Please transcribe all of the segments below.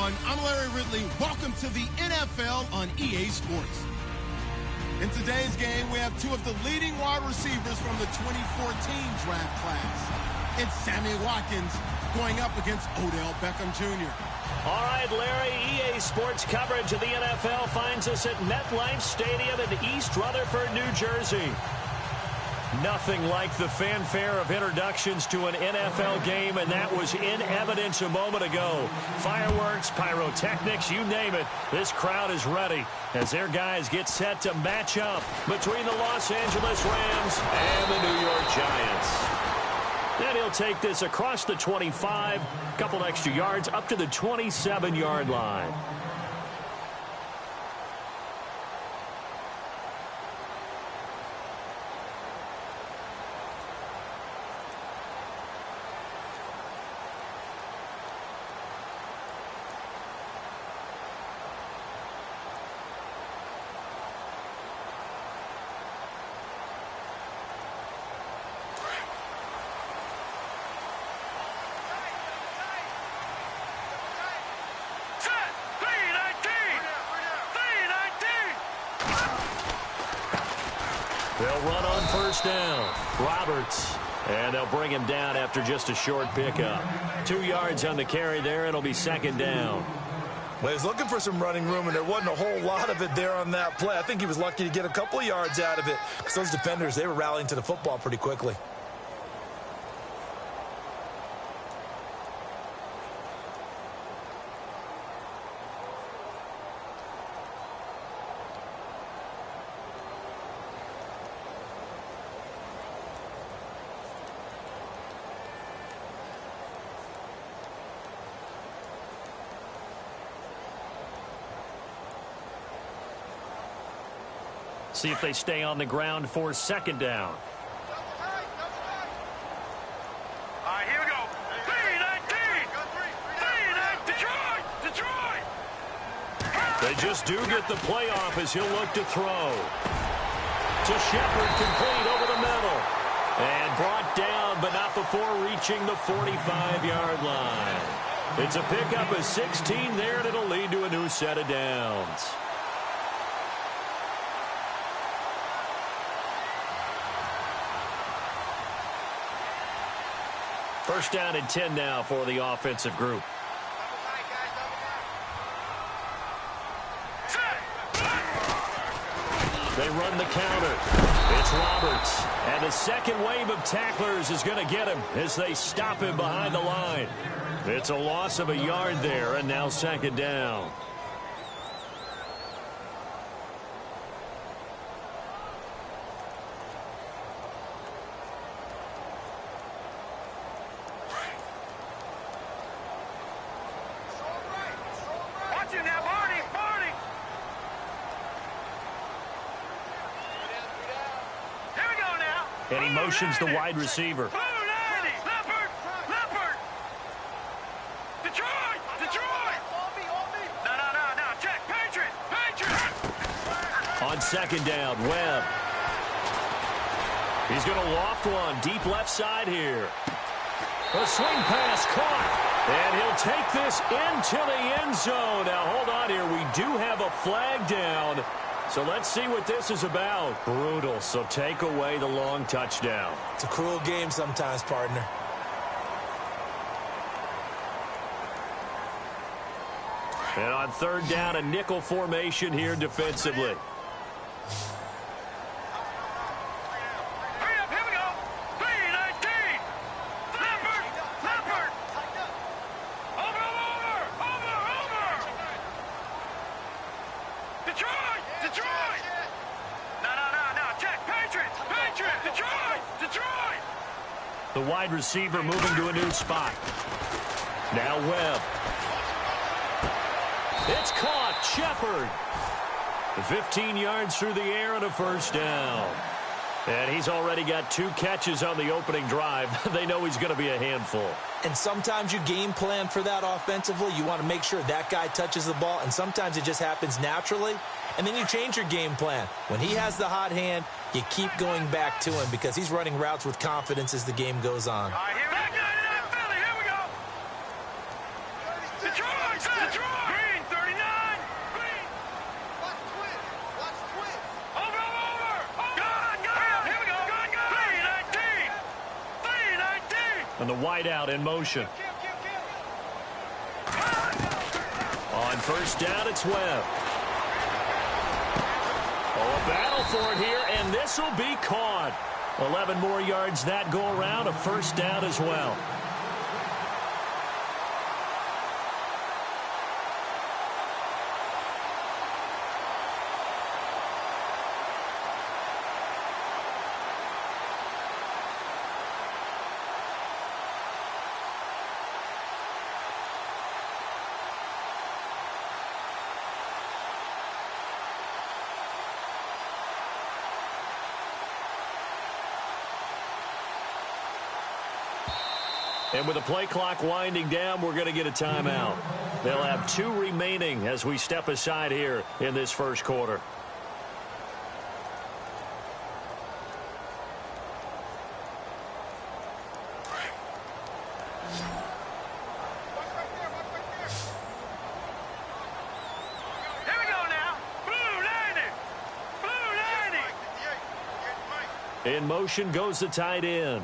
everyone. I'm Larry Ridley. Welcome to the NFL on EA Sports. In today's game, we have two of the leading wide receivers from the 2014 draft class. It's Sammy Watkins going up against Odell Beckham Jr. All right, Larry, EA Sports coverage of the NFL finds us at MetLife Stadium in East Rutherford, New Jersey. Nothing like the fanfare of introductions to an NFL game, and that was in evidence a moment ago. Fireworks, pyrotechnics, you name it. This crowd is ready as their guys get set to match up between the Los Angeles Rams and the New York Giants. Then he'll take this across the 25, couple extra yards up to the 27-yard line. They'll run on first down. Roberts. And they'll bring him down after just a short pickup. 2 yards on the carry there. It'll be second down. Well, he was looking for some running room, and there wasn't a whole lot of it there on that play. I think he was lucky to get a couple of yards out of it, because those defenders, they were rallying to the football pretty quickly. See if they stay on the ground for second down. All right, here we go. 3-19. Detroit. They just do get the play off as he'll look to throw. To Shepard, complete over the middle. And brought down, but not before reaching the 45-yard line. It's a pickup of 16 there, and it'll lead to a new set of downs. First down and 10 now for the offensive group. They run the counter. It's Roberts. And the second wave of tacklers is going to get him as they stop him behind the line. It's a loss of a yard there, and now second down. And he motions the wide receiver. Leopard. Detroit. No. Check. Patriot. On second down, Webb. He's going to loft one deep left side here. A swing pass caught. And he'll take this into the end zone. Now, hold on here. We do have a flag down. So let's see what this is about. Brutal, so take away the long touchdown. It's a cruel game sometimes, partner. And on third down, a nickel formation here defensively. Hurry up, here we go. 3-19. Leopard. Over. Detroit. No. Check. Patriot. Detroit. The wide receiver moving to a new spot. Now Webb. It's caught. Shepard. 15 yards through the air and a first down. And he's already got 2 catches on the opening drive. They know he's going to be a handful. And sometimes you game plan for that offensively. You want to make sure that guy touches the ball, and sometimes it just happens naturally. And then you change your game plan. When he has the hot hand, you keep going back to him because he's running routes with confidence as the game goes on. All right, here we go. Detroit. Detroit! Green, 39! Green! Watch twin! Watch twin! Over! Gun! Here we go! Gun! 319! And the wideout in motion. On first down, it's Webb. Oh, a battle for it here, and this will be caught. 11 more yards that go around, a first down as well. And with the play clock winding down, we're going to get a timeout. They'll have 2 remaining as we step aside here in this first quarter. Here we go now. Blue 90. In motion goes the tight end.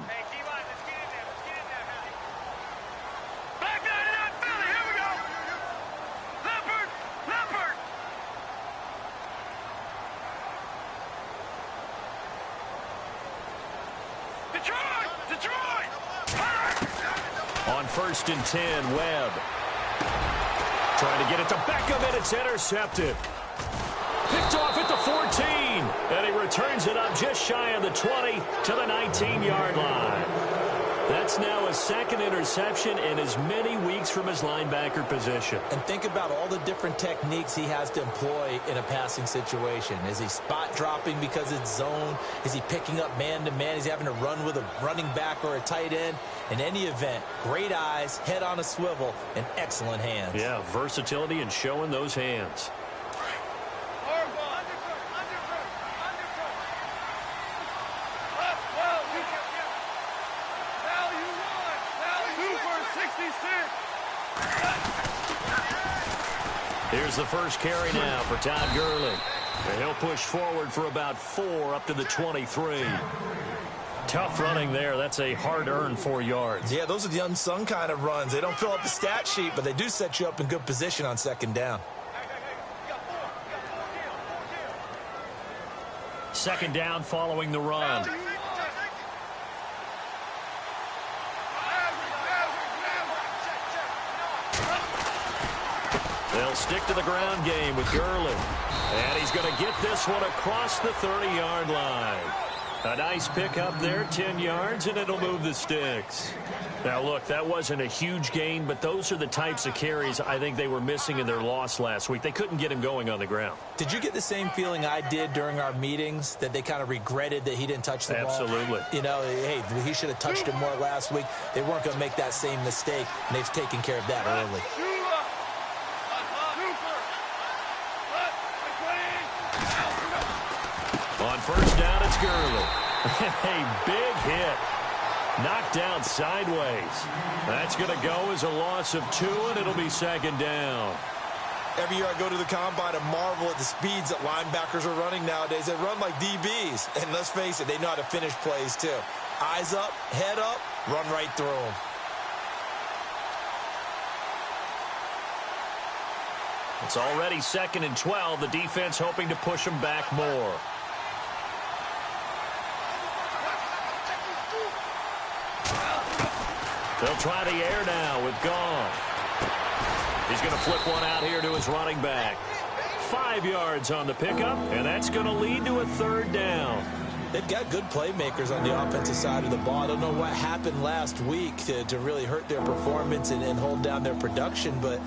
On first and 10, Webb. Trying to get it to Beckham, and it's intercepted. Picked off at the 14, and he returns it up just shy of the 20 to the 19-yard line. That's now his second interception in as many weeks from his linebacker position. And think about all the different techniques he has to employ in a passing situation. Is he spot dropping because it's zone? Is he picking up man-to-man? Is he having to run with a running back or a tight end? In any event, great eyes, head on a swivel, and excellent hands. Yeah, versatility and showing those hands. Here's the first carry now for Todd Gurley. And he'll push forward for about 4 up to the 23. Tough running there. That's a hard-earned 4 yards. Yeah, those are the unsung kind of runs. They don't fill up the stat sheet, but they do set you up in good position on second down. Second down following the run. They'll stick to the ground game with Gurley. And he's going to get this one across the 30-yard line. A nice pickup there, 10 yards, and it'll move the sticks. Now, look, that wasn't a huge gain, but those are the types of carries I think they were missing in their loss last week. They couldn't get him going on the ground. Did you get the same feeling I did during our meetings, that they kind of regretted that he didn't touch the ball? Absolutely. You know, hey, he should have touched it more last week. They weren't going to make that same mistake, and they've taken care of that early. On first down, it's Gurley. A big hit. Knocked down sideways. That's going to go as a loss of 2, and it'll be second down. Every year I go to the combine and marvel at the speeds that linebackers are running nowadays. They run like DBs. And let's face it, they know how to finish plays too. Eyes up, head up, run right through them. It's already second and 12. The defense hoping to push them back more. They'll try the air now with Goff. He's going to flip one out here to his running back. 5 yards on the pickup, and that's going to lead to a third down. They've got good playmakers on the offensive side of the ball. I don't know what happened last week to really hurt their performance and hold down their production, but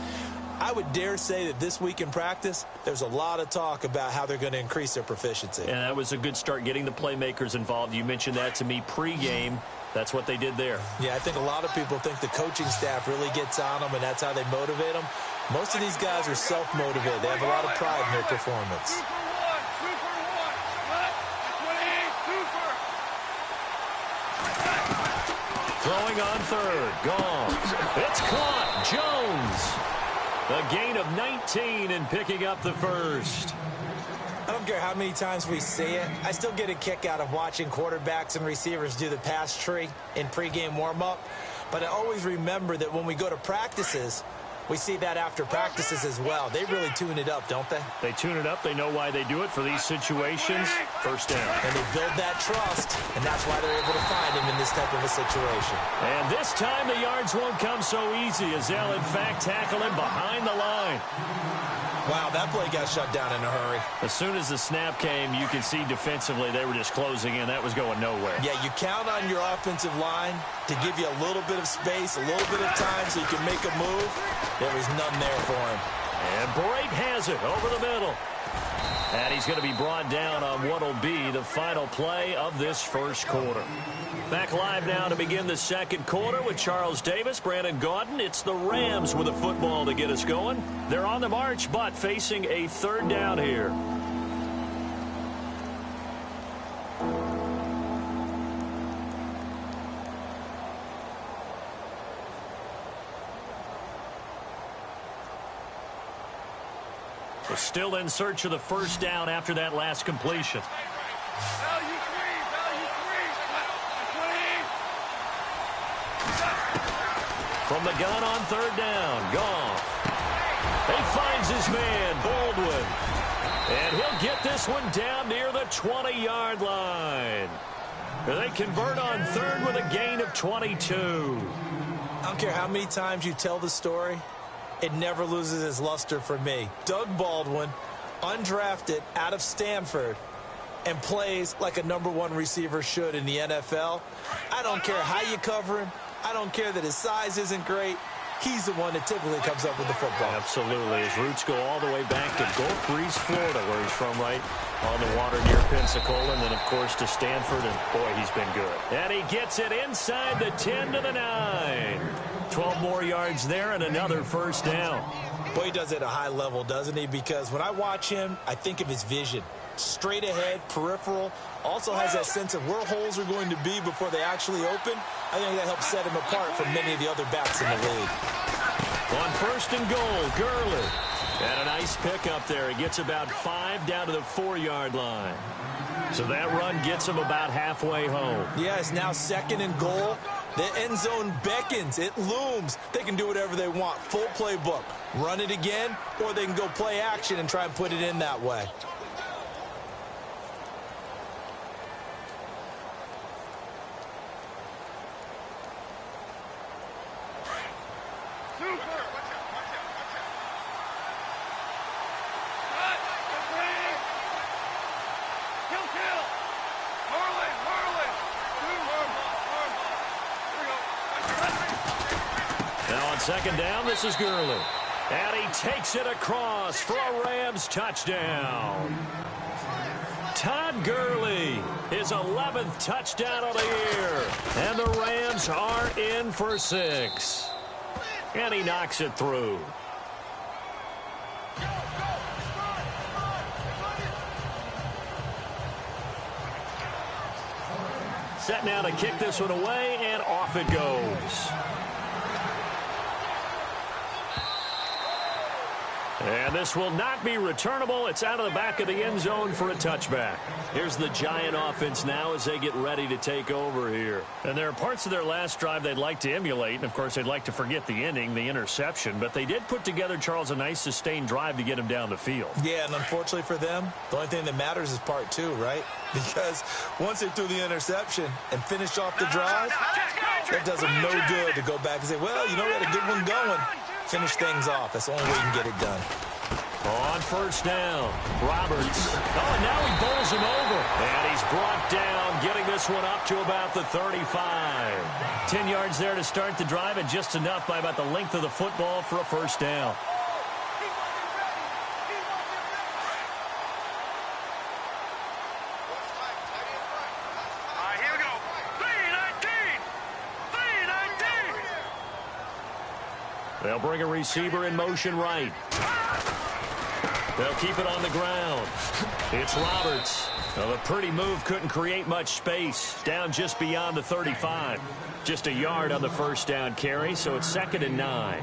I would dare say that this week in practice, there's a lot of talk about how they're going to increase their proficiency. And that was a good start, getting the playmakers involved. You mentioned that to me pregame. That's what they did there. Yeah, I think a lot of people think the coaching staff really gets on them, and that's how they motivate them. Most of these guys are self-motivated. They have a lot of pride in their performance. Throwing on third. Goff. It's caught. Jones. A gain of 19 and picking up the first. I don't care how many times we see it. I still get a kick out of watching quarterbacks and receivers do the pass tree in pregame warm-up. But I always remember that when we go to practices, we see that after practices as well. They really tune it up, don't they? They tune it up. They know why they do it for these situations. First down. And they build that trust, and that's why they're able to find him in this type of a situation. And this time the yards won't come so easy as they'll, in fact, tackle him behind the line. Wow, that play got shut down in a hurry. As soon as the snap came, you could see defensively they were just closing in. That was going nowhere. Yeah, you count on your offensive line to give you a little bit of space, a little bit of time so you can make a move. There was none there for him. And Brate has it over the middle. And he's going to be brought down on what will be the final play of this first quarter. Back live now to begin the second quarter with Charles Davis, Brandon Gaudin. It's the Rams with a football to get us going. They're on the march, but facing a third down here. We're still in search of the first down after that last completion. From the gun on third down, Goff. He finds his man, Baldwin. And he'll get this one down near the 20-yard line. They convert on third with a gain of 22. I don't care how many times you tell the story, it never loses its luster for me. Doug Baldwin, undrafted out of Stanford, and plays like a #1 receiver should in the NFL. I don't care how you cover him. I don't care that his size isn't great. He's the one that typically comes up with the football. Absolutely. His roots go all the way back to Gulf Breeze, Florida, where he's from, right on the water near Pensacola, and then, of course, to Stanford, and, boy, he's been good. And he gets it inside the 10 to the 9. 12 more yards there and another first down. Boy, he does it at a high level, doesn't he? Because when I watch him, I think of his vision. Straight ahead, peripheral, also has that sense of where holes are going to be before they actually open. I think that helps set him apart from many of the other backs in the league. On first and goal, Gurley. And a nice pick up there. He gets about 5 down to the 4-yard line. So that run gets him about halfway home. Yeah, it's now second and goal. The end zone beckons. It looms. They can do whatever they want. Full playbook. Run it again, or they can go play action and try and put it in that way. Second down, this is Gurley. And he takes it across for a Rams touchdown. Todd Gurley, his 11th touchdown of the year. And the Rams are in for 6. And he knocks it through. Set now to kick this one away, and off it goes. And this will not be returnable. It's out of the back of the end zone for a touchback. Here's the Giant offense now as they get ready to take over here. And there are parts of their last drive they'd like to emulate. And, of course, they'd like to forget the ending, the interception. But they did put together, Charles, a nice sustained drive to get him down the field. Yeah, and unfortunately for them, the only thing that matters is part 2, right? Because once they threw the interception and finished off the drive, that does them no good to go back and say, well, you know, we had a good one going. Finish things off. That's the only way you can get it done. On first down, Roberts. Oh, and now he bowls him over. And he's brought down, getting this one up to about the 35. 10 yards there to start the drive, and just enough by about the length of the football for a first down. Here we go. 3-19. They'll bring a receiver in motion right. They'll keep it on the ground. It's Roberts. Well, a pretty move, couldn't create much space. Down just beyond the 35. Just a yard on the first down carry, so it's 2nd and 9.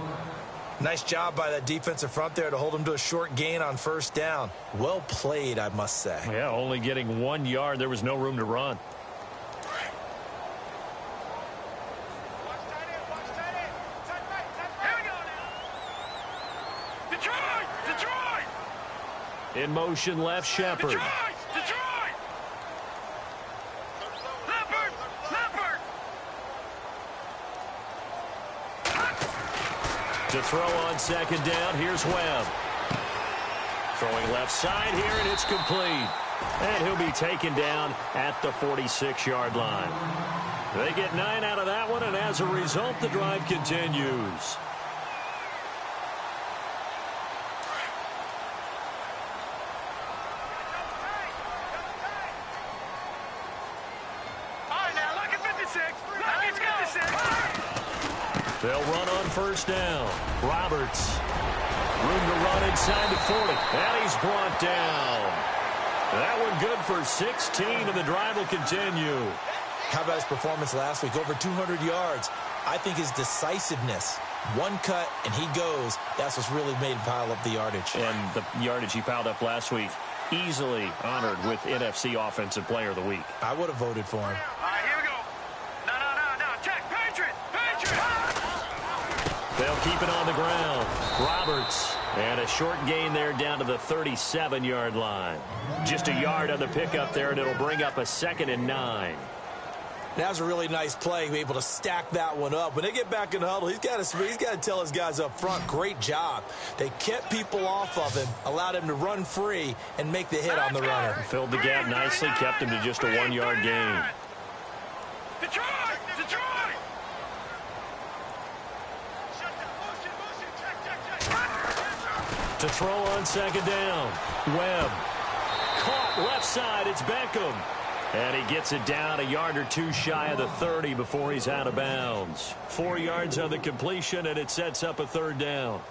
Nice job by that defensive front there to hold him to a short gain on first down. Well played, I must say. Yeah, only getting 1 yard. There was no room to run. In motion, left, Shepard. Detroit! Leopard! To throw on second down, here's Webb. Throwing left side here, and it's complete. And he'll be taken down at the 46-yard line. They get 9 out of that one, and as a result, the drive continues. They'll run on first down. Roberts. Room to run inside the 40. And he's brought down. That one good for 16, and the drive will continue. How about his performance last week? Over 200 yards. I think his decisiveness, one cut, and he goes. That's what's really made him pile up the yardage. And the yardage he piled up last week, easily honored with NFC Offensive Player of the Week. I would have voted for him. All right, here we go. No. Check. Patriot. They'll keep it on the ground. Roberts. And a short gain there down to the 37-yard line. Just a yard on the pickup there, and it'll bring up a 2nd and 9. That was a really nice play, be able to stack that one up. When they get back in the huddle, he's got to tell his guys up front, great job. They kept people off of him, allowed him to run free, and make the hit on the runner. Filled the gap nicely, kept him to just a 1-yard gain. Detroit! To throw on second down. Webb. Caught left side. It's Beckham. And he gets it down a yard or two shy of the 30 before he's out of bounds. 4 yards on the completion, and it sets up a 3rd down.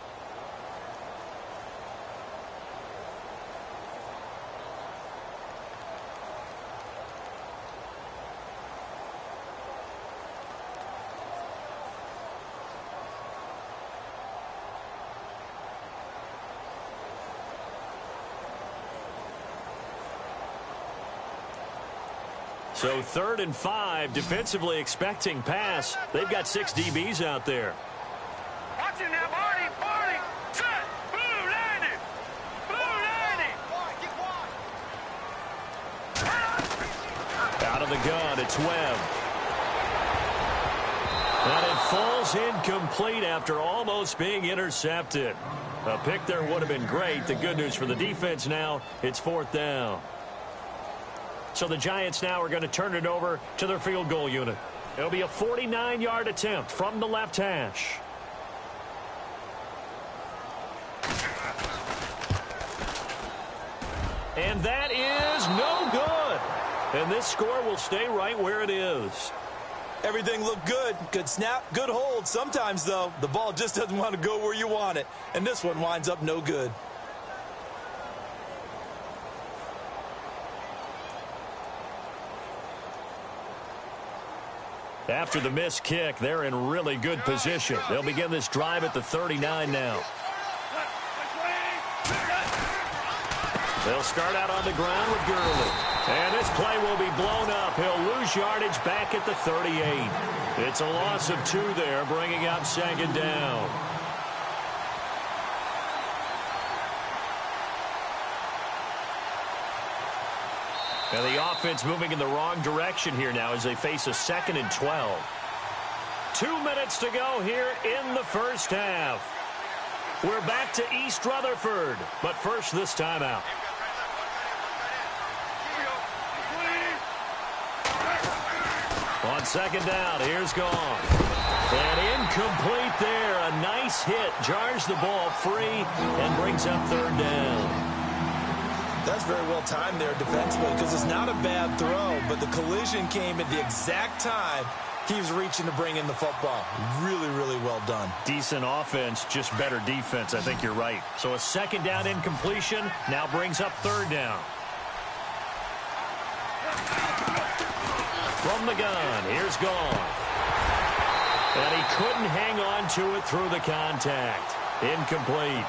So 3rd and 5, defensively expecting pass. They've got 6 DBs out there. Watch it now, Barney. Set. Blue landing. Out of the gun, it's Webb. And it falls incomplete after almost being intercepted. A pick there would have been great. The good news for the defense now, it's 4th down. So the Giants now are going to turn it over to their field goal unit. It'll be a 49-yard attempt from the left hash. And that is no good. And this score will stay right where it is. Everything looked good. Good snap, good hold. Sometimes, though, the ball just doesn't want to go where you want it. And this one winds up no good. After the missed kick, they're in really good position. They'll begin this drive at the 39 now. They'll start out on the ground with Gurley. And this play will be blown up. He'll lose yardage back at the 38. It's a loss of 2 there, bringing up 2nd down. And the offense moving in the wrong direction here now as they face a 2nd and 12. 2 minutes to go here in the first half. We're back to East Rutherford, but first this timeout. On 2nd down, here's Goff. And incomplete there. A nice hit. Jars the ball free and brings up 3rd down. That's very well timed there defensively because it's not a bad throw, but the collision came at the exact time he was reaching to bring in the football. Really, really well done. Decent offense, just better defense. I think you're right. So a 2nd down incompletion now brings up 3rd down. From the gun, here's Goff. And he couldn't hang on to it through the contact. Incomplete.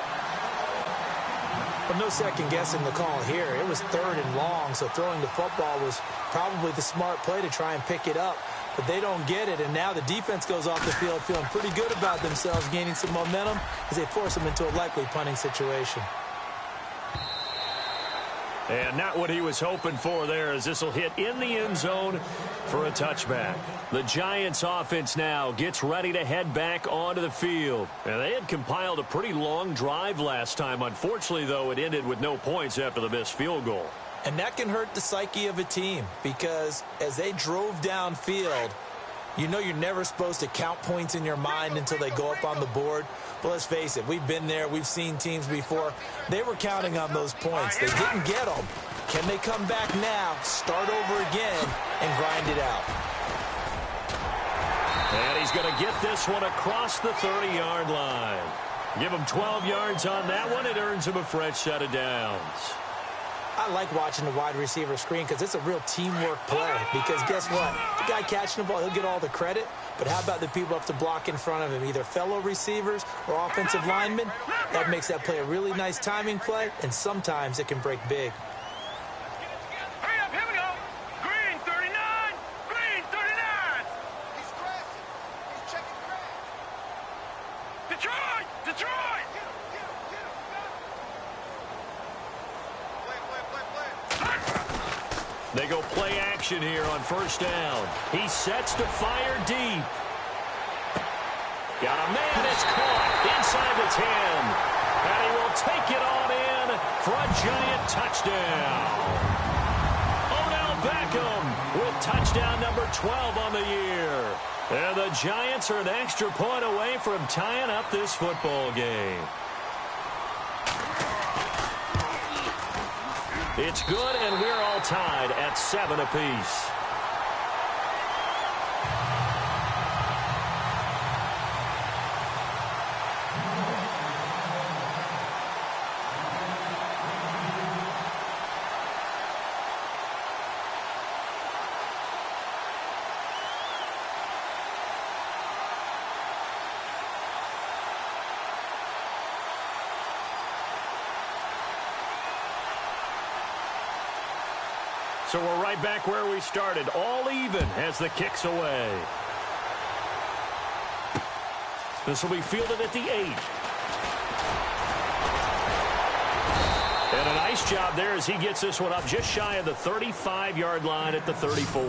Well, no second guessing the call here. It was 3rd and long, so throwing the football was probably the smart play to try and pick it up. But they don't get it, and now the defense goes off the field feeling pretty good about themselves, gaining some momentum as they force them into a likely punting situation. And not what he was hoping for there, as this will hit in the end zone for a touchback. The Giants offense now gets ready to head back onto the field. And they had compiled a pretty long drive last time. Unfortunately, though, it ended with no points after the missed field goal. And that can hurt the psyche of a team, because as they drove downfield, you know you're never supposed to count points in your mind until they go up on the board. But let's face it, we've been there. We've seen teams before. They were counting on those points. They didn't get them. Can they come back now, start over again, and grind it out? And he's going to get this one across the 30-yard line. Give him 12 yards on that one. It earns him a fresh set of downs. I like watching the wide receiver screen because it's a real teamwork play. Because guess what? The guy catching the ball, he'll get all the credit. But how about the people have to block in front of him, either fellow receivers or offensive linemen? That makes that play a really nice timing play, and sometimes it can break big. Hurry up, here we go. Green 39. Green 39. He's crashing. He's checking crash. Detroit. Detroit. Get him. They go play action here on first down. He sets to fire deep. Got a man, it's caught inside the 10. And he will take it on in for a Giant touchdown. Odell Beckham with touchdown number 12 on the year. And the Giants are an extra point away from tying up this football game. It's good, and we're all tied at 7 apiece. So we're right back where we started, all even as the kick's away. This will be fielded at the 8. And a nice job there as he gets this one up just shy of the 35-yard line at the 34.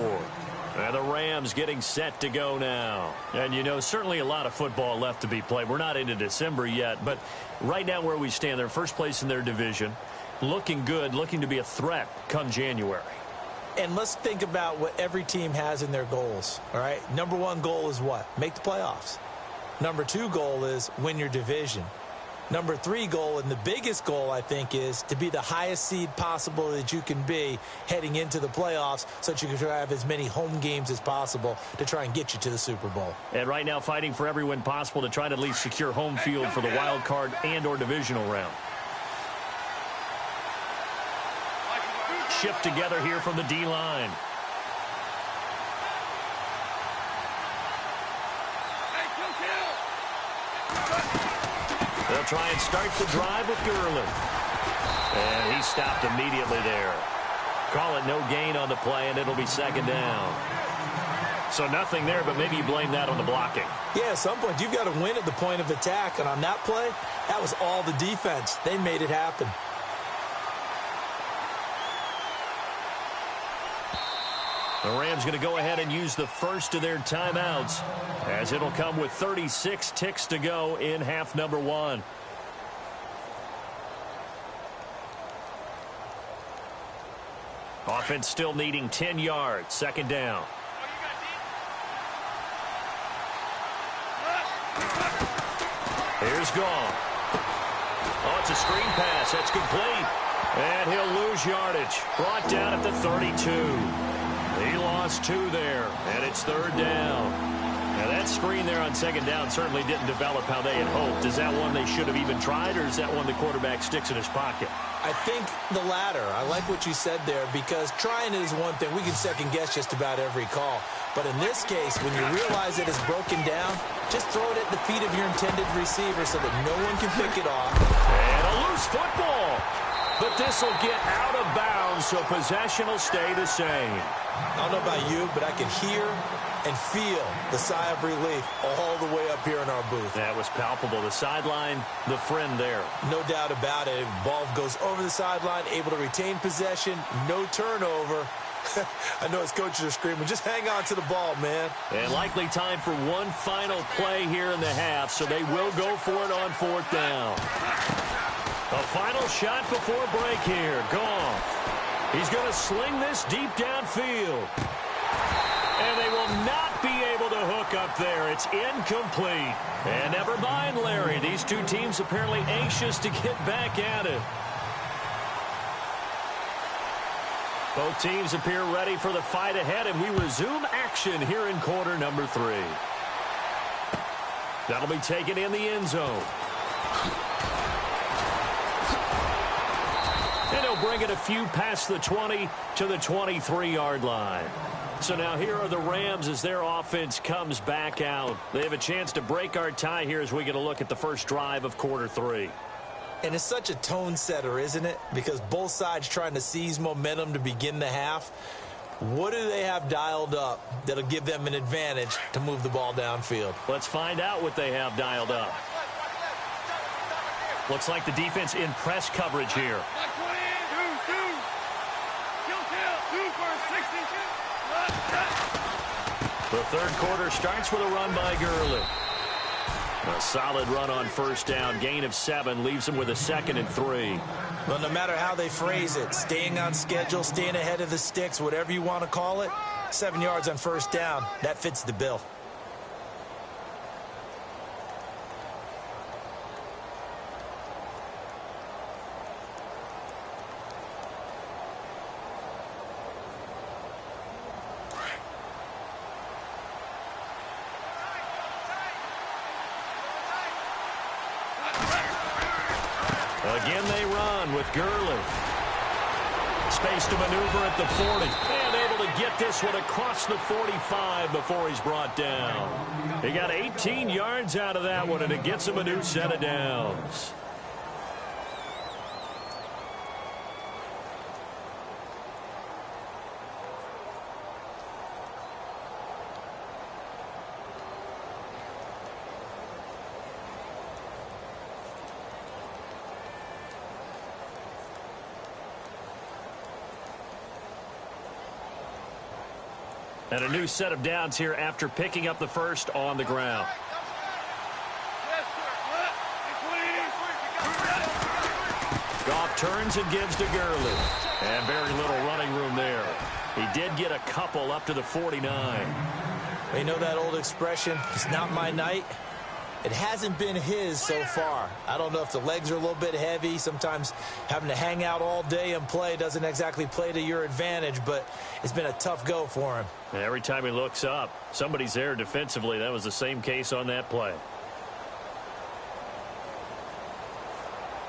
And the Rams getting set to go now. And, you know, certainly a lot of football left to be played. We're not into December yet, but right now where we stand, they're first place in their division. Looking good, looking to be a threat come January. And let's think about what every team has in their goals, all right? Number 1 goal is what? Make the playoffs. Number 2 goal is win your division. Number 3 goal, and the biggest goal, I think, is to be the highest seed possible that you can be heading into the playoffs so that you can have as many home games as possible to try and get you to the Super Bowl. And right now fighting for every win possible to try to at least secure home field for the wild card and or divisional round. Shift together here from the D-line. They'll try and start the drive with Gurley. And he stopped immediately there. Call it no gain on the play, and it'll be second down. So nothing there, but maybe you blame that on the blocking. Yeah, at some point, you've got to win at the point of attack. And on that play, that was all the defense. They made it happen. The Rams going to go ahead and use the first of their timeouts, as it'll come with 36 ticks to go in half number 1. Offense still needing 10 yards. Second down. Here's Gone. Oh, it's a screen pass. That's complete. And he'll lose yardage. Brought down at the 32. He lost 2 there, and it's third down. And that that screen there on second down certainly didn't develop how they had hoped. Is that one they should have even tried, or is that one the quarterback sticks in his pocket? I think the latter. I like what you said there, because trying it is one thing. We can second-guess just about every call. But in this case, when you realize that it's broken down, just throw it at the feet of your intended receiver so that no one can pick it off. And a loose football. But this will get out of bounds, so possession will stay the same. I don't know about you, but I can hear and feel the sigh of relief all the way up here in our booth. That was palpable. The sideline, the friend there. No doubt about it. Ball goes over the sideline, able to retain possession, no turnover. I know his coaches are screaming, just hang on to the ball, man. And likely time for one final play here in the half, so they will go for it on fourth down. A final shot before break here. Goff. He's going to sling this deep downfield. And they will not be able to hook up there. It's incomplete. And never mind, Larry. These two teams apparently anxious to get back at it. Both teams appear ready for the fight ahead, and we resume action here in quarter number 3. That'll be taken in the end zone. And he'll bring it a few past the 20 to the 23-yard line. So now here are the Rams as their offense comes back out. They have a chance to break our tie here as we get a look at the first drive of quarter 3. And it's such a tone setter, isn't it? Because both sides trying to seize momentum to begin the half. What do they have dialed up that'll give them an advantage to move the ball downfield? Let's find out what they have dialed up. Looks like the defense in press coverage here. The third quarter starts with a run by Gurley. A solid run on first down. Gain of 7 leaves them with a 2nd and 3. Well, no matter how they phrase it, staying on schedule, staying ahead of the sticks, whatever you want to call it, 7 yards on first down, that fits the bill. Again they run with Gurley. Space to maneuver at the 40. And able to get this one across the 45 before he's brought down. He got 18 yards out of that one, and it gets him a new set of downs. And a new set of downs here after picking up the first on the ground. Goff turns and gives to Gurley. And very little running room there. He did get a couple up to the 49. You know that old expression, it's not my night? It hasn't been his so far. I don't know if the legs are a little bit heavy. Sometimes having to hang out all day and play doesn't exactly play to your advantage, but it's been a tough go for him. Every time he looks up, somebody's there defensively. That was the same case on that play.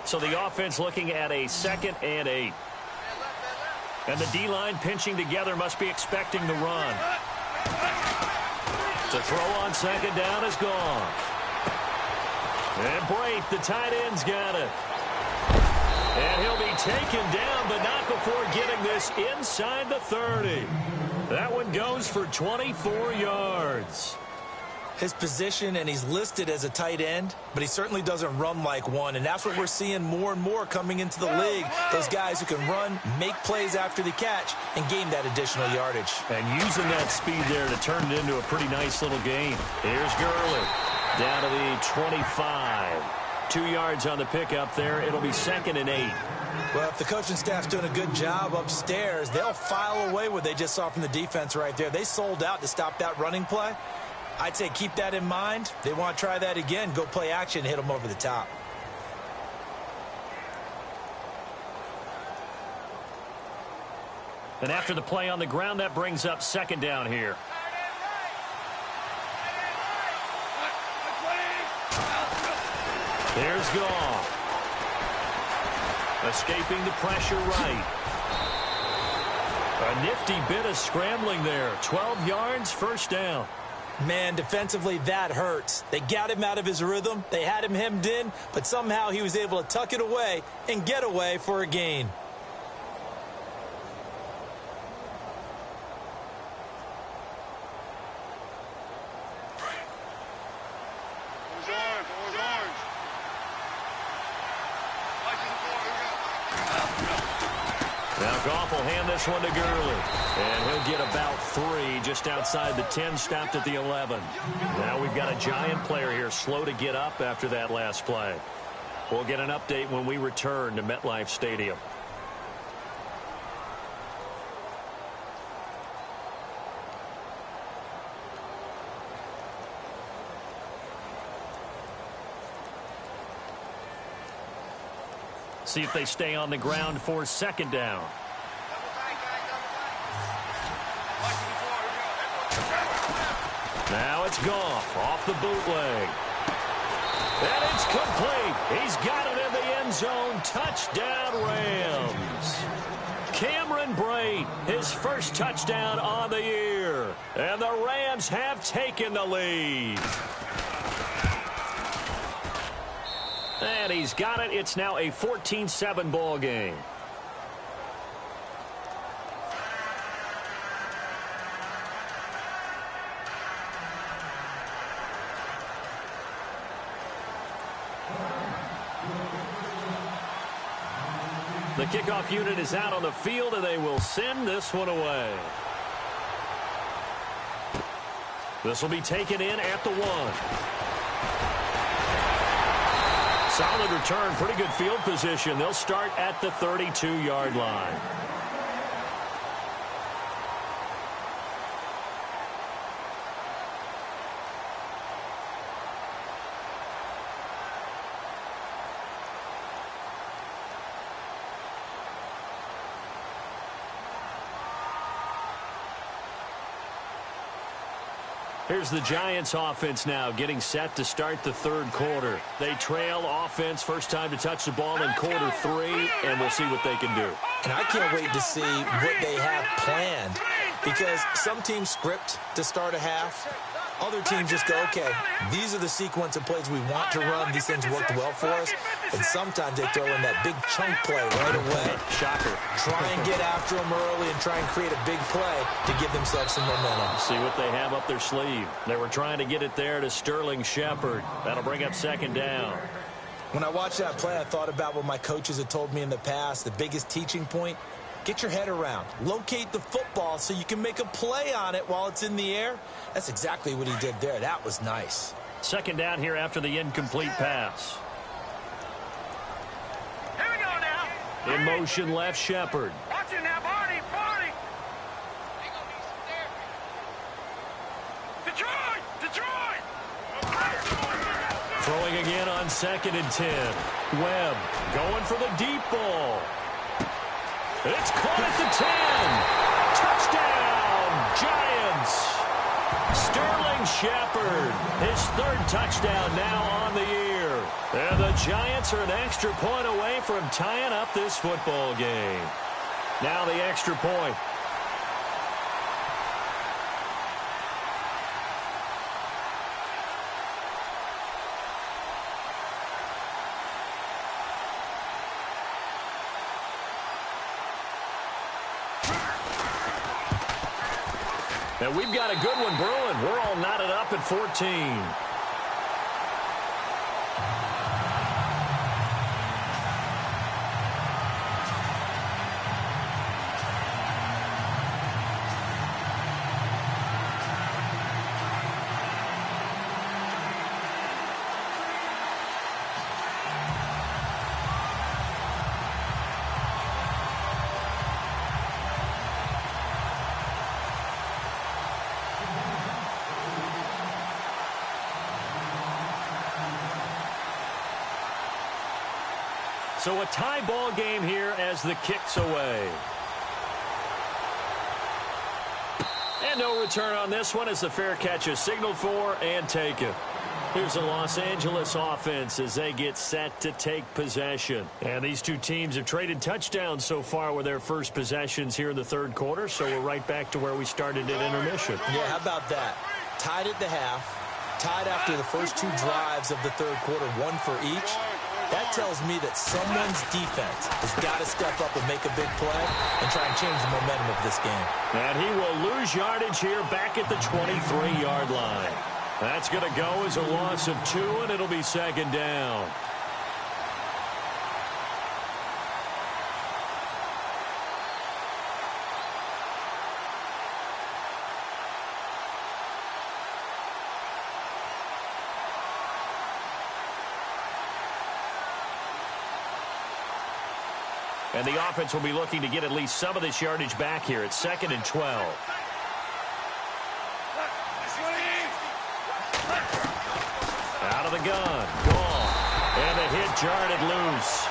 So the offense looking at a 2nd and 8. And the D-line pinching together must be expecting the run. To throw on second down is gone. And Brate, the tight end's got it. And he'll be taken down, but not before getting this inside the 30. That one goes for 24 yards. His position, and he's listed as a tight end, but he certainly doesn't run like one, and that's what we're seeing more and more coming into the league. Those guys who can run, make plays after the catch, and gain that additional yardage. And using that speed there to turn it into a pretty nice little game. Here's Gurley. Down to the 25. 2 yards on the pickup there. It'll be 2nd and 8. Well, if the coaching staff's doing a good job upstairs, they'll file away what they just saw from the defense right there. They sold out to stop that running play. I'd say keep that in mind. They want to try that again. Go play action, hit them over the top. And after the play on the ground, that brings up 2nd down here. There's Goff. Escaping the pressure right. A nifty bit of scrambling there. 12 yards, first down. Man, defensively, that hurts. They got him out of his rhythm. They had him hemmed in, but somehow he was able to tuck it away and get away for a gain. Now Goff will hand this one to Gurley. And he'll get about 3 just outside the 10, stopped at the 11. Now we've got a giant player here slow to get up after that last play. We'll get an update when we return to MetLife Stadium. See if they stay on the ground for second down. Now it's Goff off the bootleg. And it's complete. He's got it in the end zone. Touchdown, Rams. Cameron Brate, his first touchdown on the year. And the Rams have taken the lead. And he's got it. It's now a 14-7 ball game. The kickoff unit is out on the field, and they will send this one away. This will be taken in at the 1. Solid return, pretty good field position. They'll start at the 32-yard line. Here's the Giants offense now getting set to start the third quarter. They trail offense, first time to touch the ball in quarter 3, and we'll see what they can do. And I can't wait to see what they have planned, because some teams script to start a half. Other teams just go, okay, these are the sequence of plays we want to run. These things worked well for us. And sometimes they throw in that big chunk play right away. Shocker. Try and get after them early and try and create a big play to give themselves some momentum. See what they have up their sleeve. They were trying to get it there to Sterling Shepard. That'll bring up second down. When I watched that play, I thought about what my coaches had told me in the past. The biggest teaching point, get your head around. Locate the football so you can make a play on it while it's in the air. That's exactly what he did there. That was nice. Second down here after the incomplete pass. Here we go now. In motion left, Shepard. Watch it now, Barney. Detroit. Throwing again on 2nd and 10. Webb going for the deep ball. It's caught at the 10. Touchdown, Giants. Sterling Shepard, his 3rd touchdown now on the year. And the Giants are an extra point away from tying up this football game. Now the extra point. And we've got a good one brewing. We're all knotted up at 14. So a tie ball game here as the kick's away. And no return on this one as the fair catch is signaled for and taken. Here's the Los Angeles offense as they get set to take possession. And these two teams have traded touchdowns so far with their first possessions here in the third quarter, so we're right back to where we started at intermission. Yeah, how about that? Tied at the half, tied after the first two drives of the third quarter, one for each. That tells me that someone's defense has got to step up and make a big play and try and change the momentum of this game. And he will lose yardage here back at the 23-yard line. That's going to go as a loss of 2, and it'll be second down. And the offense will be looking to get at least some of this yardage back here at 2nd and 12. Out of the gun. Gone. And the hit jarred loose.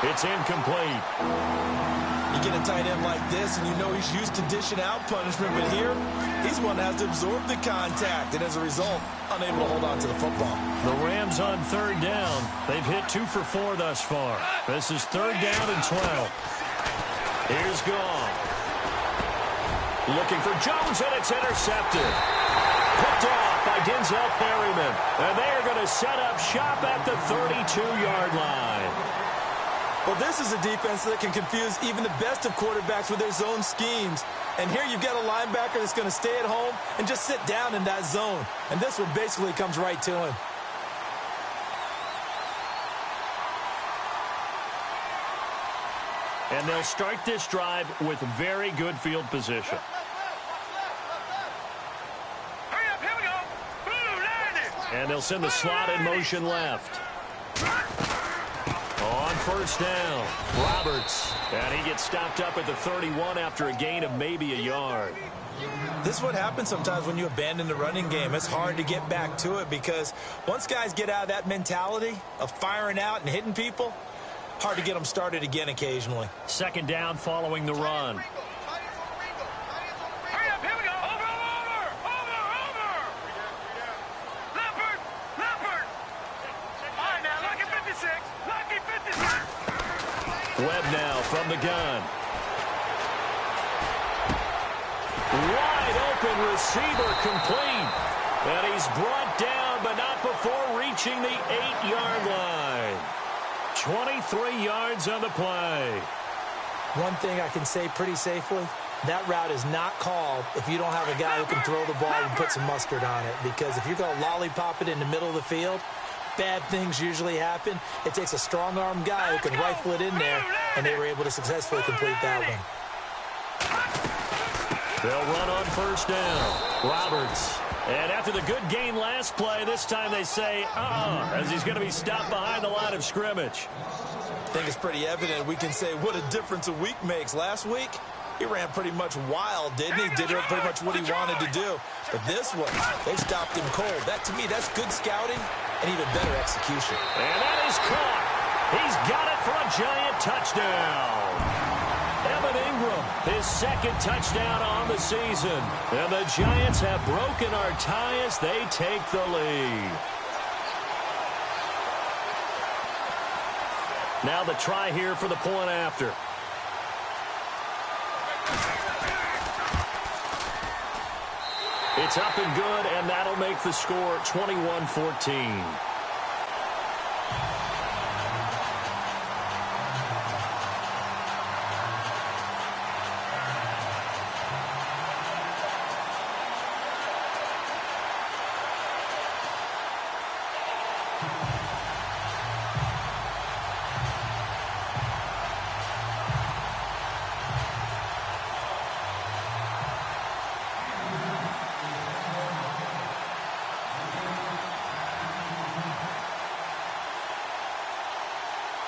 It's incomplete. You get a tight end like this, and you know he's used to dishing out punishment, but here, he's one that has to absorb the contact, and as a result, unable to hold on to the football. The Rams on third down. They've hit 2 for 4 thus far. This is 3rd down and 12. Here's Goff. Looking for Jones, and it's intercepted. Picked off by Denzel Perryman. And they are going to set up shop at the 32-yard line. Well, this is a defense that can confuse even the best of quarterbacks with their zone schemes. And here you've got a linebacker that's going to stay at home and just sit down in that zone. And this one basically comes right to him. And they'll start this drive with very good field position. And they'll send the slot in motion left. On first down, Roberts. And he gets stopped up at the 31 after a gain of maybe a yard. This is what happens sometimes when you abandon the running game. It's hard to get back to it because once guys get out of that mentality of firing out and hitting people, hard to get them started again occasionally. 2nd down following the run. Webb now from the gun. Wide open receiver complete. And he's brought down, but not before reaching the 8-yard line. 23 yards on the play. One thing I can say pretty safely, that route is not called if you don't have a guy who can throw the ball and put some mustard on it. Because if you're going to lollipop it in the middle of the field, bad things usually happen. It takes a strong-arm guy who can rifle it in there, and they were able to successfully complete that one. They'll run on first down. Roberts. And after the good gain last play, this time they say, as he's going to be stopped behind the line of scrimmage. I think it's pretty evident. We can say what a difference a week makes. Last week, he ran pretty much wild, didn't he? Did pretty much what he wanted to do. But this one, they stopped him cold. That, to me, that's good scouting and even better execution. And that is caught. He's got it for a giant touchdown. Evan Ingram, his 2nd touchdown on the season. And the Giants have broken our tie as they take the lead. Now the try here for the point after. It's up and good, and that'll make the score 21-14.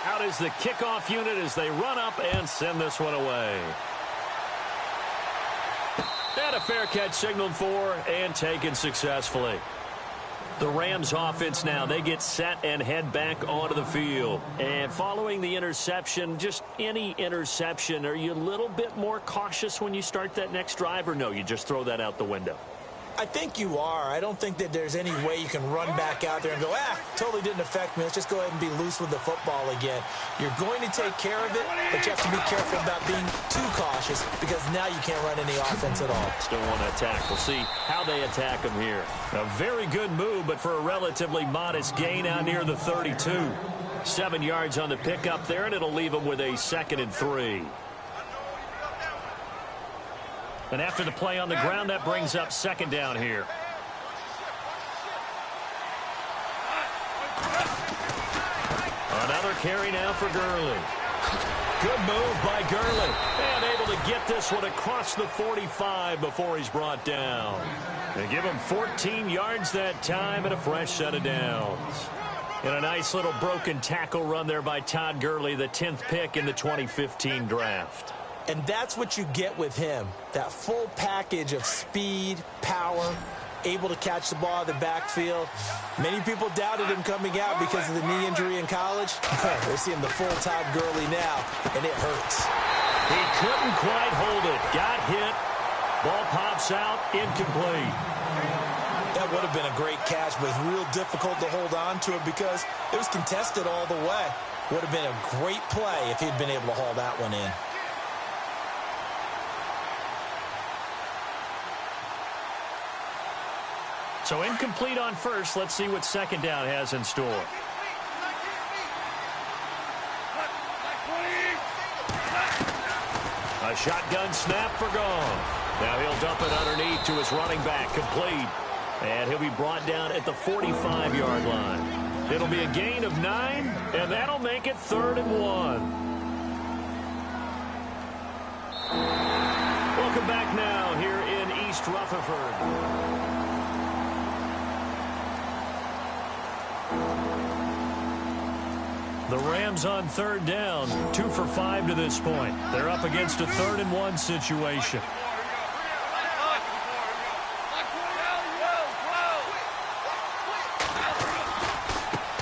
Out is the kickoff unit as they run up and send this one away. And a fair catch signaled for and taken successfully. The Rams offense now, they get set and head back onto the field. And following the interception, just any interception, are you a little bit more cautious when you start that next drive, or no, you just throw that out the window? I think you are. I don't think that there's any way you can run back out there and go, totally didn't affect me. Let's just go ahead and be loose with the football again. You're going to take care of it, but you have to be careful about being too cautious because now you can't run any offense at all. Still want to attack. We'll see how they attack him here. A very good move, but for a relatively modest gain out near the 32. 7 yards on the pickup there, and it'll leave him with a 2nd and 3. And after the play on the ground, that brings up 2nd down here. Another carry now for Gurley. Good move by Gurley. And able to get this one across the 45 before he's brought down. They give him 14 yards that time and a fresh set of downs. And a nice little broken tackle run there by Todd Gurley, the 10th pick in the 2015 draft. And that's what you get with him, that full package of speed, power, able to catch the ball out of the backfield. Many people doubted him coming out because of the knee injury in college. They're seeing the full Todd Gurley now, and it hurts. He couldn't quite hold it. Got hit. Ball pops out, incomplete. That would have been a great catch, but it's real difficult to hold on to it because it was contested all the way. Would have been a great play if he'd been able to haul that one in. So incomplete on first. Let's see what 2nd down has in store. A shotgun snap for Goff. Now he'll dump it underneath to his running back. Complete. And he'll be brought down at the 45-yard line. It'll be a gain of 9, and that'll make it 3rd and 1. Welcome back now here in East Rutherford. The Rams on 3rd down, 2 for 5 to this point. They're up against a 3rd and 1 situation.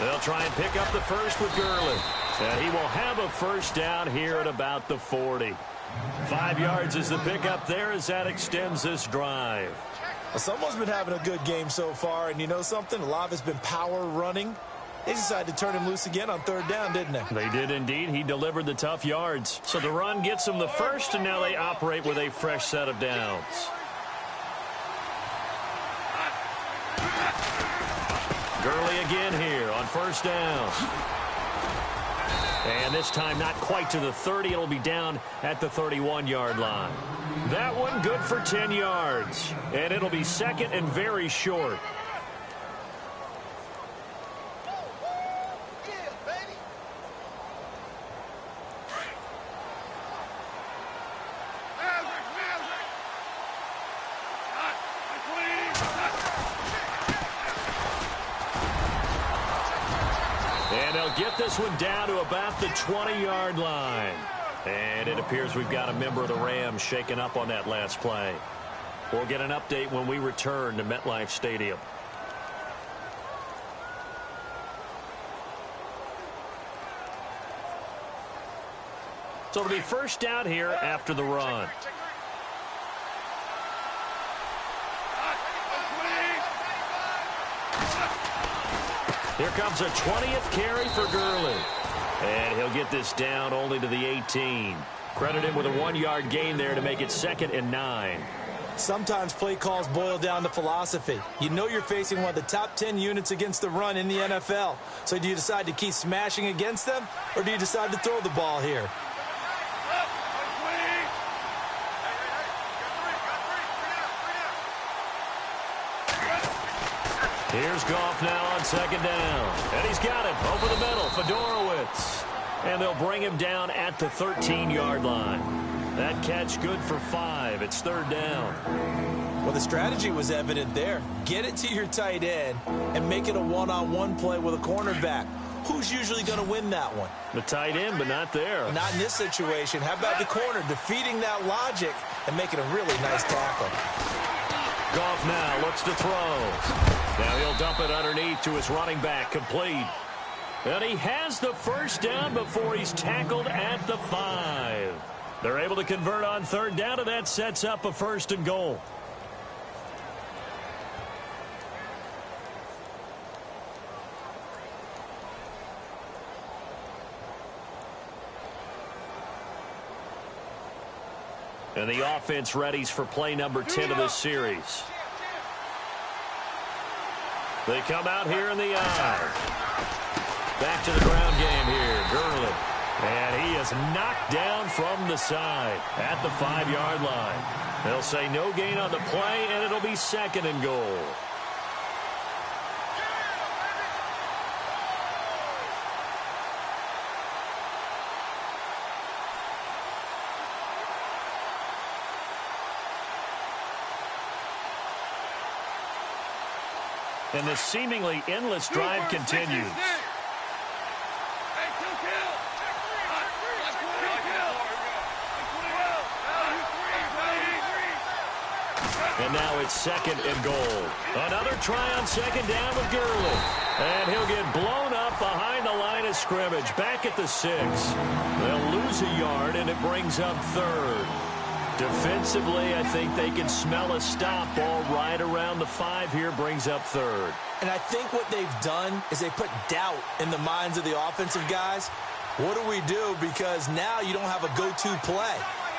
They'll try and pick up the first with Gurley. And he will have a first down here at about the 40. 5 yards is the pickup there as that extends this drive. Well, someone's been having a good game so far, and you know something? A lot of it's been power running. They decided to turn him loose again on 3rd down, didn't they? They did indeed. He delivered the tough yards. So the run gets them the first, and now they operate with a fresh set of downs. Gurley again here on 1st down. And this time not quite to the 30. It'll be down at the 31-yard line. That one good for 10 yards. And it'll be 2nd and very short. And they'll get this one down to about the 20-yard line. And it appears we've got a member of the Rams shaken up on that last play. We'll get an update when we return to MetLife Stadium. So it'll be first down here after the run. Here comes a 20th carry for Gurley. And he'll get this down only to the 18. Credit him with a 1-yard gain there to make it 2nd and 9. Sometimes play calls boil down to philosophy. You know you're facing one of the top 10 units against the run in the NFL. So do you decide to keep smashing against them, or do you decide to throw the ball here? Here's Goff now on 2nd down. And he's got it over the middle. Fedorowicz. And they'll bring him down at the 13-yard line. That catch good for 5. It's 3rd down. Well, the strategy was evident there. Get it to your tight end and make it a one-on-one play with a cornerback. Who's usually going to win that one? The tight end, but not there. Not in this situation. How about the corner defeating that logic and making a really nice tackle? Goff now looks to throw. Now he'll dump it underneath to his running back, complete. And he has the first down before he's tackled at the 5. They're able to convert on 3rd down, and that sets up a 1st and goal. And the offense readies for play number 10 of this series. They come out here in the eye. Back to the ground game here. Gurley. And he is knocked down from the side at the 5-yard line. They'll say no gain on the play, and it'll be 2nd and goal. And this seemingly endless drive continues. And now it's 2nd and goal. Another try on 2nd down with Gurley. And he'll get blown up behind the line of scrimmage. Back at the 6. They'll lose a yard, and it brings up 3rd. Defensively, I think they can smell a stop. Ball right around the 5 here, brings up 3rd. And I think what they've done is they put doubt in the minds of the offensive guys. What do we do? Because now you don't have a go-to play.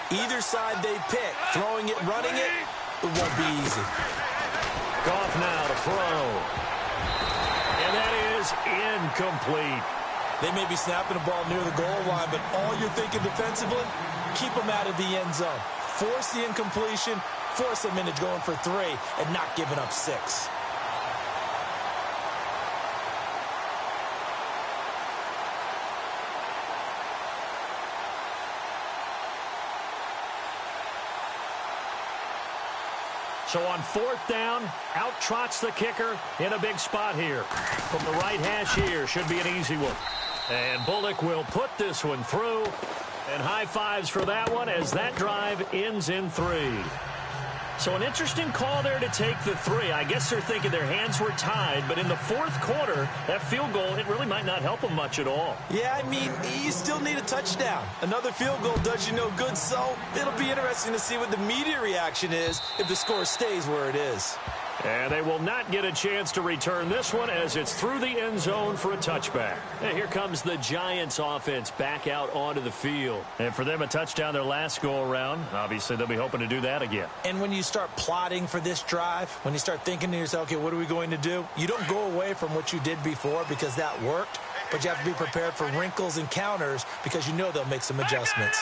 Either side they pick, throwing it, running it, it won't be easy. Goff now to throw. And that is incomplete. They may be snapping the ball near the goal line, but all you're thinking defensively, keep them out of the end zone. Force the incompletion, force them into going for 3, and not giving up 6. So on 4th down, out trots the kicker in a big spot here. From the right hash here, should be an easy one. And Bullock will put this one through. And high fives for that one as that drive ends in 3. So an interesting call there to take the 3. I guess they're thinking their hands were tied, but in the 4th quarter, that field goal, it really might not help them much at all. Yeah, I mean, you still need a touchdown. Another field goal does you no good, so it'll be interesting to see what the media reaction is if the score stays where it is. And they will not get a chance to return this one as it's through the end zone for a touchback. And here comes the Giants offense back out onto the field. And for them, a touchdown their last go-around. Obviously, they'll be hoping to do that again. And when you start plotting for this drive, when you start thinking to yourself, okay, what are we going to do? You don't go away from what you did before because that worked, but you have to be prepared for wrinkles and counters because you know they'll make some adjustments.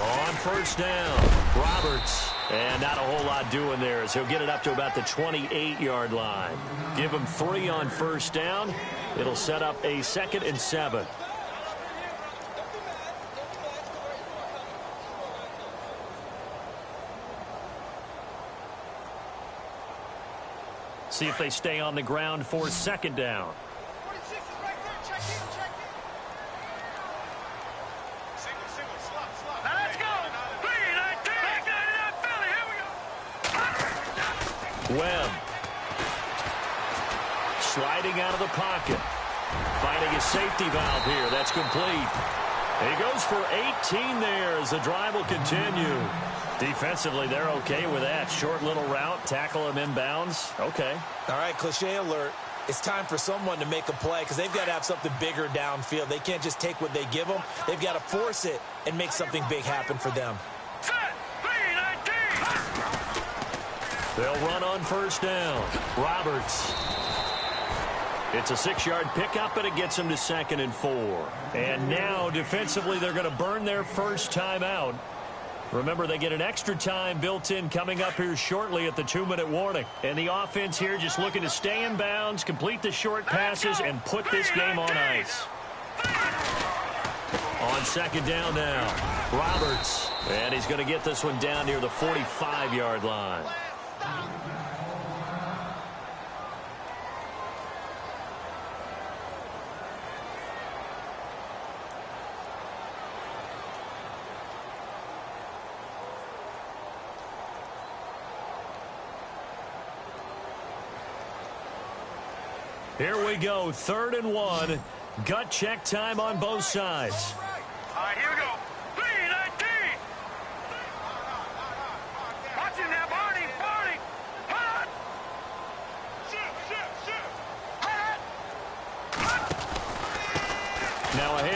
On 1st down, Roberts. And not a whole lot doing there as he'll get it up to about the 28-yard line. Give him 3 on 1st down. It'll set up a 2nd and 7. See if they stay on the ground for 2nd down. Webb. Sliding out of the pocket. Finding a safety valve here. That's complete. He goes for 18 there as the drive will continue. Defensively, they're okay with that. Short little route. Tackle him inbounds. Okay. All right, cliche alert. It's time for someone to make a play because they've got to have something bigger downfield. They can't just take what they give them. They've got to force it and make something big happen for them. They'll run on 1st down. Roberts. It's a 6-yard pickup, and it gets them to 2nd and 4. And now, defensively, they're going to burn their first time out. Remember, they get an extra time built in coming up here shortly at the 2-minute warning. And the offense here just looking to stay in bounds, complete the short passes, and put this game on ice. On 2nd down now, Roberts. And he's going to get this one down near the 45-yard line. Here we go, 3rd and 1. Gut check time on both sides. All right, here we go. 3-19. Watch it now, Barney. Hot. Shoot. Hot.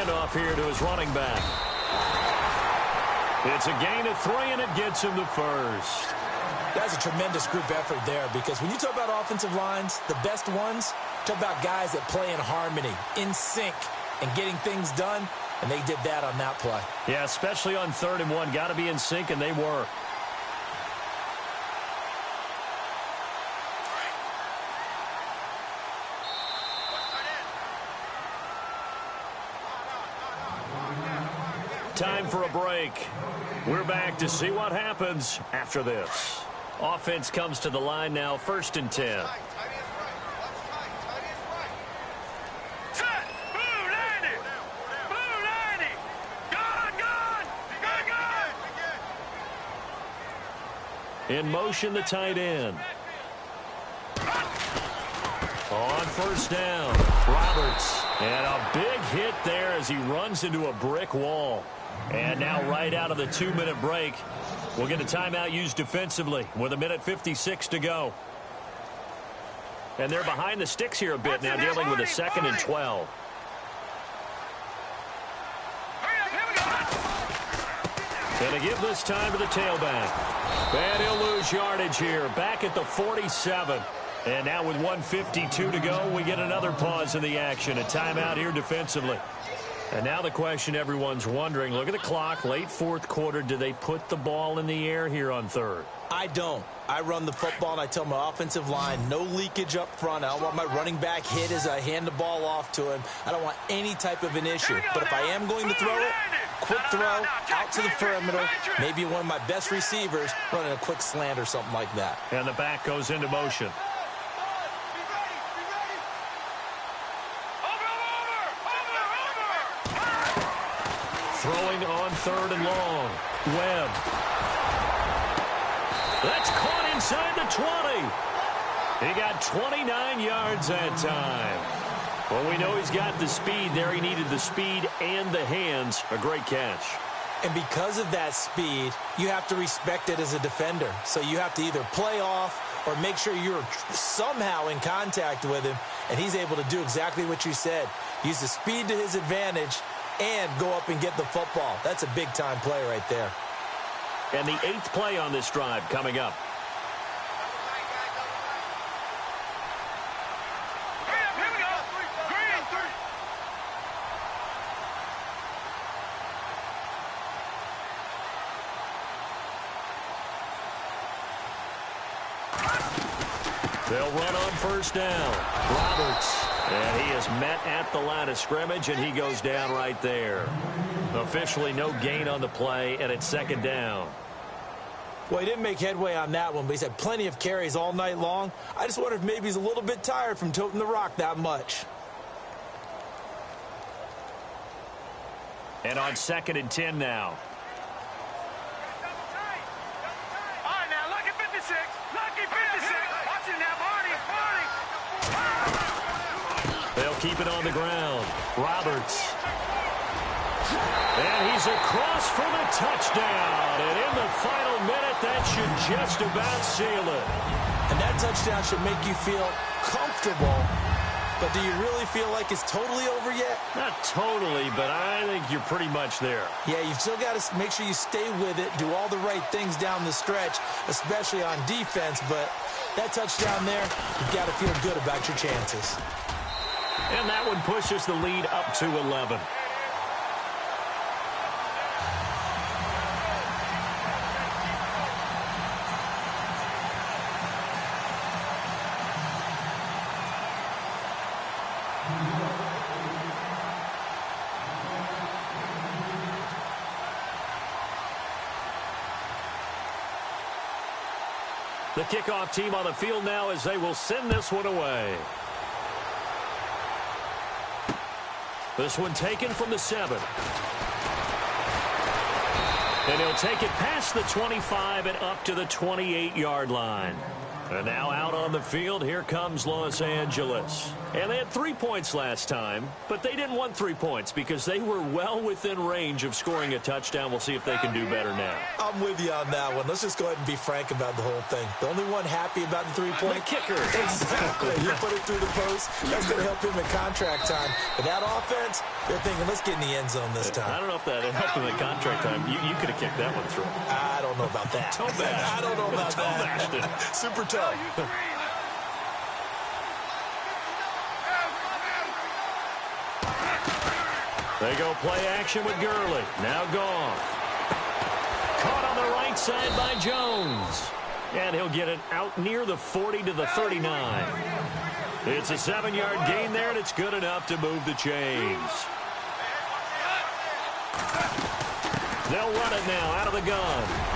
handoff here to his running back. It's a gain of 3, and it gets him the first. That's a tremendous group effort there, because when you talk about offensive lines, the best ones, talk about guys that play in harmony, in sync, and getting things done, and they did that on that play. Yeah, especially on 3rd and 1. Got to be in sync, and they were. Time for a break. We're back to see what happens after this. Offense comes to the line now, 1st and 10. In motion, the tight end. On 1st down, Roberts. And a big hit there as he runs into a brick wall. And now right out of the 2-minute break, we'll get a timeout used defensively with 1:56 to go. And they're behind the sticks here a bit now, dealing with a 2nd and 12. Going to give this time to the tailback. And he'll lose yardage here, back at the 47. And now with 1:52 to go, we get another pause in the action. A timeout here defensively. And now the question everyone's wondering, look at the clock, late 4th quarter. Do they put the ball in the air here on 3rd? I don't. I run the football, and I tell my offensive line, no leakage up front. I don't want my running back hit as I hand the ball off to him. I don't want any type of an issue. But if I am going to throw it, quick throw, out to the perimeter, maybe one of my best receivers running a quick slant or something like that. And the back goes into motion. Throwing on 3rd and long. Webb. That's caught inside the 20. He got 29 yards that time. Well, we know he's got the speed there. He needed the speed and the hands. A great catch. And because of that speed, you have to respect it as a defender. So you have to either play off or make sure you're somehow in contact with him, and he's able to do exactly what you said. Use the speed to his advantage and go up and get the football. That's a big-time play right there. And the 8th play on this drive coming up. They'll run on 1st down. Roberts. And he is met at the line of scrimmage, and he goes down right there. Officially no gain on the play, and it's 2nd down. Well, he didn't make headway on that one, but he's had plenty of carries all night long. I just wonder if maybe he's a little bit tired from toting the rock that much. And on 2nd and 10 now. All right, now, lucky 56. Lucky 56. Watch it now, Barney. They'll keep it on the ground. Roberts. And he's across for the touchdown. And in the final minute, that should just about seal it. And that touchdown should make you feel comfortable. But do you really feel like it's totally over yet? Not totally, but I think you're pretty much there. Yeah, you've still got to make sure you stay with it, do all the right things down the stretch, especially on defense. But that touchdown there, you've got to feel good about your chances. And that one pushes the lead up to 11. The kickoff team on the field now as they will send this one away. This one taken from the 7. And he'll take it past the 25 and up to the 28-yard line. And now out on the field, here comes Los Angeles. And they had 3 points last time, but they didn't want 3 points because they were well within range of scoring a touchdown. We'll see if they can do better now. I'm with you on that one. Let's just go ahead and be frank about the whole thing. The only one happy about the 3-point kicker. Exactly. He put it through the post. That's going to help him in contract time. But that offense, they're thinking, let's get in the end zone this time. I don't know if that helped him in contract time. You could have kicked that one through. I don't know about that. Toe bash. I don't know about Toe bashed it. that. Super toe. They go play action with Gurley. Now Goff. Caught on the right side by Jones. And he'll get it out near the 40 to the 39. It's a 7-yard gain there, and it's good enough to move the chains. They'll run it now out of the gun.